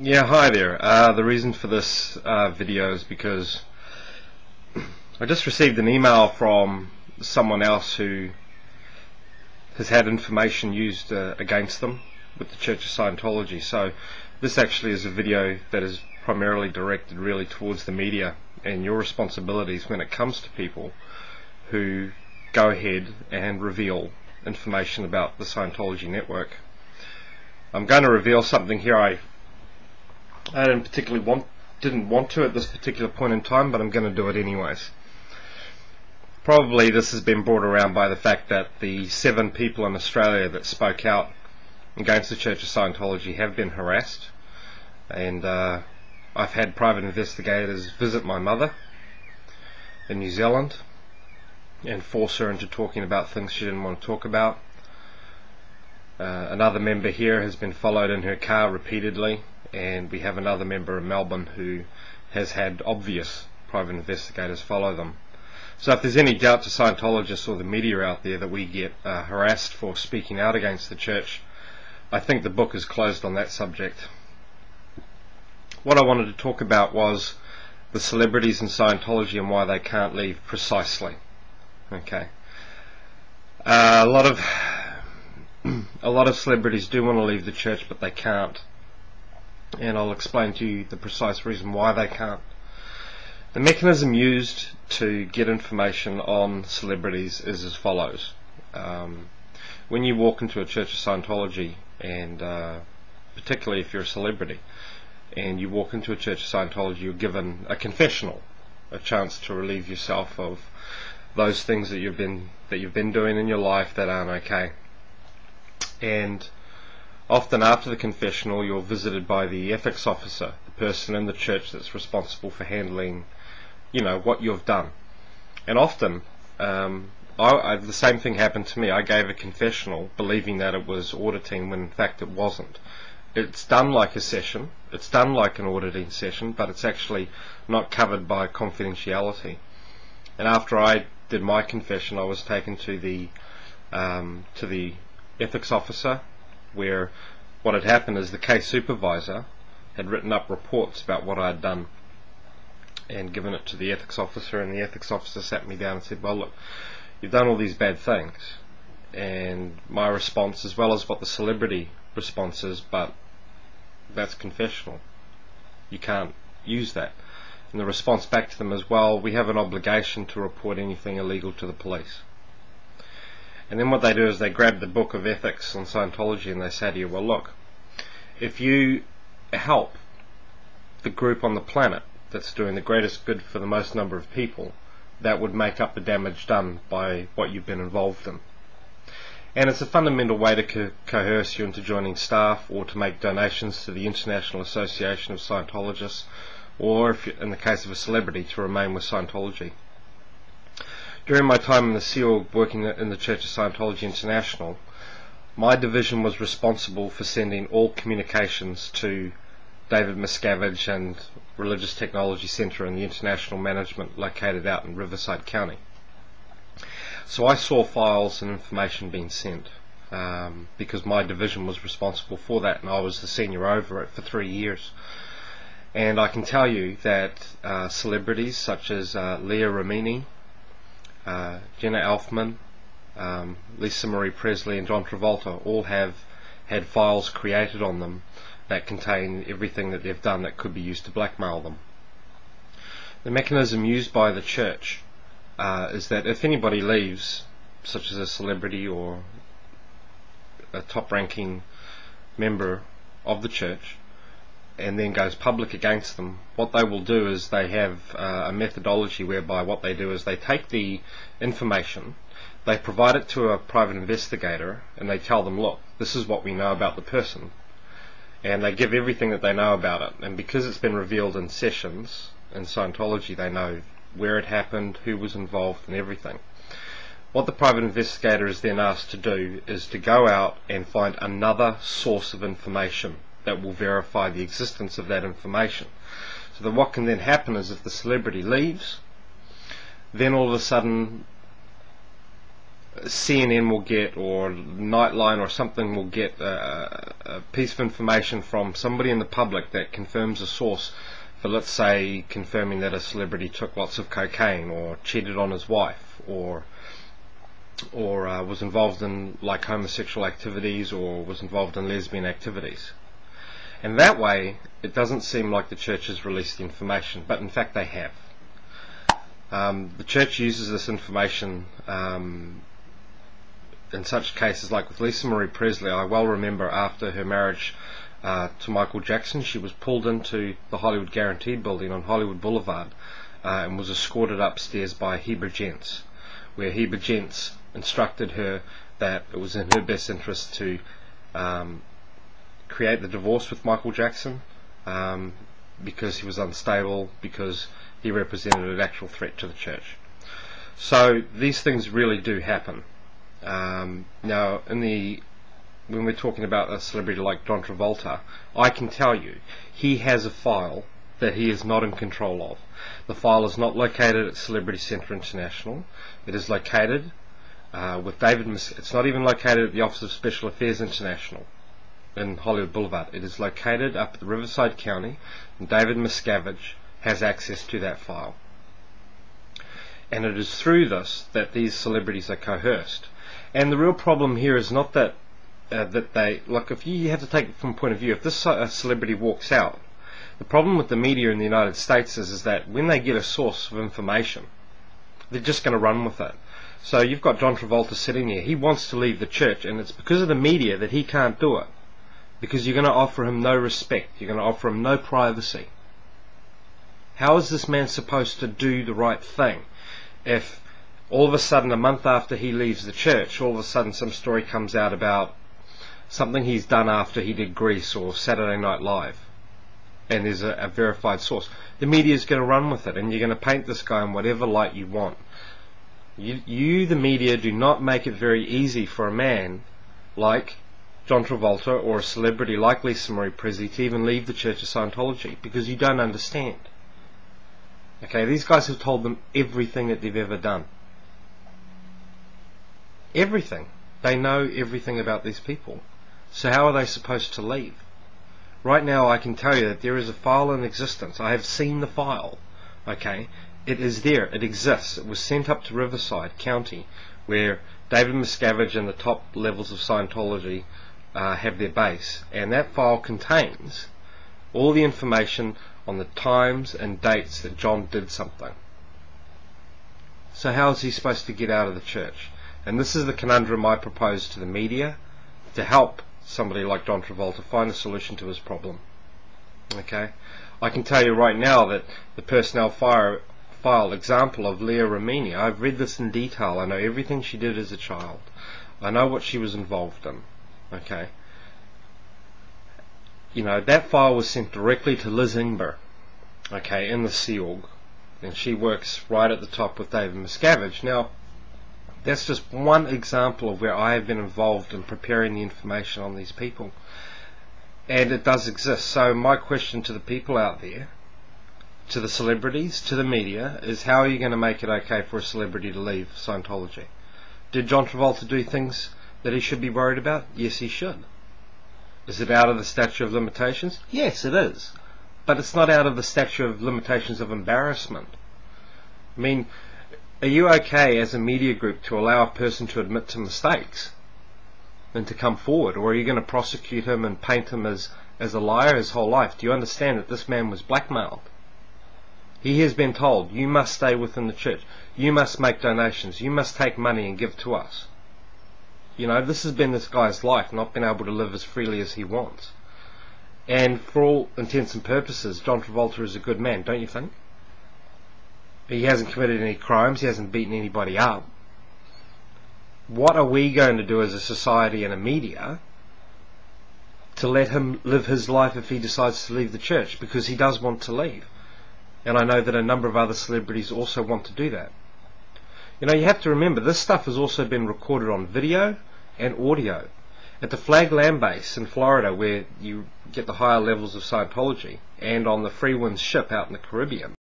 Yeah, hi there. The reason for this video is because I just received an email from someone else who has had information used against them with the Church of Scientology. So this actually is a video that is primarily directed really towards the media and your responsibilities when it comes to people who go ahead and reveal information about the Scientology network. I'm going to reveal something here I didn't want to at this particular point in time, but I'm going to do it anyways. Probably this has been brought around by the fact that the 7 people in Australia that spoke out against the Church of Scientology have been harassed, and I've had private investigators visit my mother in New Zealand and force her into talking about things she didn't want to talk about. Another member here has been followed in her car repeatedly, and we have another member in Melbourne who has had obvious private investigators follow them. So if there's any doubt to Scientologists or the media out there that we get harassed for speaking out against the church, I think the book is closed on that subject. What I wanted to talk about was the celebrities in Scientology and why they can't leave precisely. Okay. A lot of celebrities do want to leave the church, but they can't. And I'll explain to you the precise reason why they can't. The mechanism used to get information on celebrities is as follows. When you walk into a Church of Scientology, and particularly if you're a celebrity, and you walk into a Church of Scientology, you're given a confessional, a chance to relieve yourself of those things that you've been doing in your life that aren't okay. And often after the confessional, you're visited by the ethics officer, the person in the church that's responsible for handling, what you've done. And often, the same thing happened to me. I gave a confessional believing that it was auditing when in fact it wasn't. It's done like a session, it's done like an auditing session, but it's actually not covered by confidentiality. And after I did my confession, I was taken to the ethics officer, where what had happened is the case supervisor had written up reports about what I had done and given it to the ethics officer, and the ethics officer sat me down and said, well, look, you've done all these bad things. And my response, as well as what the celebrity response is, but that's confessional, you can't use that. And the response back to them is, well, we have an obligation to report anything illegal to the police. And then what they do is they grab the book of ethics on Scientology and they say to you, well, look, if you help the group on the planet that's doing the greatest good for the most number of people, that would make up the damage done by what you've been involved in. And it's a fundamental way to coerce you into joining staff or to make donations to the International Association of Scientologists, or, if in the case of a celebrity, to remain with Scientology. During my time in the Sea Org working in the Church of Scientology International, my division was responsible for sending all communications to David Miscavige and Religious Technology Centre in the International Management located out in Riverside County. So I saw files and information being sent because my division was responsible for that, and I was the senior over it for 3 years. And I can tell you that celebrities such as Leah Remini, Jenna Elfman, Lisa Marie Presley and John Travolta all have had files created on them that contain everything that they've done that could be used to blackmail them. The mechanism used by the church is that if anybody leaves, such as a celebrity or a top-ranking member of the church, and then goes public against them, what they will do is they have a methodology whereby what they do is they take the information, they provide it to a private investigator, and they tell them, look, this is what we know about the person. And they give everything that they know about it. And because it's been revealed in sessions in Scientology, they know where it happened, who was involved, and everything. What the private investigator is then asked to do is to go out and find another source of information that will verify the existence of that information. So that what can then happen is if the celebrity leaves, then all of a sudden CNN will get, or Nightline or something will get a piece of information from somebody in the public that confirms a source for, let's say, confirming that a celebrity took lots of cocaine or cheated on his wife, or was involved in like homosexual activities, or was involved in lesbian activities. And that way it doesn't seem like the church has released the information, but in fact they have. The church uses this information in such cases like with Lisa Marie Presley. I well remember after her marriage to Michael Jackson, she was pulled into the Hollywood Guarantee building on Hollywood Boulevard and was escorted upstairs by Heber Gents, where Heber Gents instructed her that it was in her best interest to create the divorce with Michael Jackson because he was unstable, because he represented an actual threat to the church. So these things really do happen. Now, when we're talking about a celebrity like John Travolta, I can tell you he has a file that he is not in control of. The file is not located at Celebrity Centre International. It is located with David. It's not even located at the Office of Special Affairs International in Hollywood Boulevard. It is located up at the Riverside County, and David Miscavige has access to that file. And it is through this that these celebrities are coerced. And the real problem here is not that they look. If you have to take it from a point of view, if this celebrity walks out, the problem with the media in the United States is that when they get a source of information, they're just going to run with it. So you've got John Travolta sitting there. He wants to leave the church, and it's because of the media that he can't do it, because you're going to offer him no respect. You're going to offer him no privacy. How is this man supposed to do the right thing if all of a sudden, a month after he leaves the church, all of a sudden some story comes out about something he's done after he did Grease or Saturday Night Live, and there's a verified source? The media is going to run with it, and you're going to paint this guy in whatever light you want. You, the media, do not make it very easy for a man like John Travolta or a celebrity like Lisa Marie Presley to even leave the Church of Scientology, because you don't understand. Okay, these guys have told them everything that they've ever done. Everything. They know everything about these people. So how are they supposed to leave? Right now I can tell you that there is a file in existence. I have seen the file. Okay, it is there. It exists. It was sent up to Riverside County, where David Miscavige and the top levels of Scientology have their base. And that file contains all the information on the times and dates that John did something. So how is he supposed to get out of the church? And this is the conundrum I propose to the media to help somebody like John Travolta find a solution to his problem. Okay, I can tell you right now that the personnel file example of Leah Remini, I've read this in detail. I know everything she did as a child. I know what she was involved in. Okay, you know, that file was sent directly to Liz Ingber, okay, in the Sea Org, and she works right at the top with David Miscavige. Now, that's just one example of where I have been involved in preparing the information on these people, and it does exist. So my question to the people out there, to the celebrities, to the media, is how are you going to make it okay for a celebrity to leave Scientology? Did John Travolta do things that he should be worried about? Yes, he should. Is it out of the statute of limitations? Yes, it is. But it's not out of the statute of limitations of embarrassment. I mean, are you okay as a media group to allow a person to admit to mistakes and to come forward? Or are you going to prosecute him and paint him as a liar his whole life? Do you understand that this man was blackmailed? He has been told, you must stay within the church. You must make donations. You must take money and give to us. You know, this has been this guy's life, not being able to live as freely as he wants. And for all intents and purposes, John Travolta is a good man, don't you think? He hasn't committed any crimes, he hasn't beaten anybody up. What are we going to do as a society and a media to let him live his life if he decides to leave the church? Because he does want to leave. And I know that a number of other celebrities also want to do that. You know, you have to remember, this stuff has also been recorded on video and audio. At the Flag Land Base in Florida, where you get the higher levels of Scientology, and on the Free Winds ship out in the Caribbean,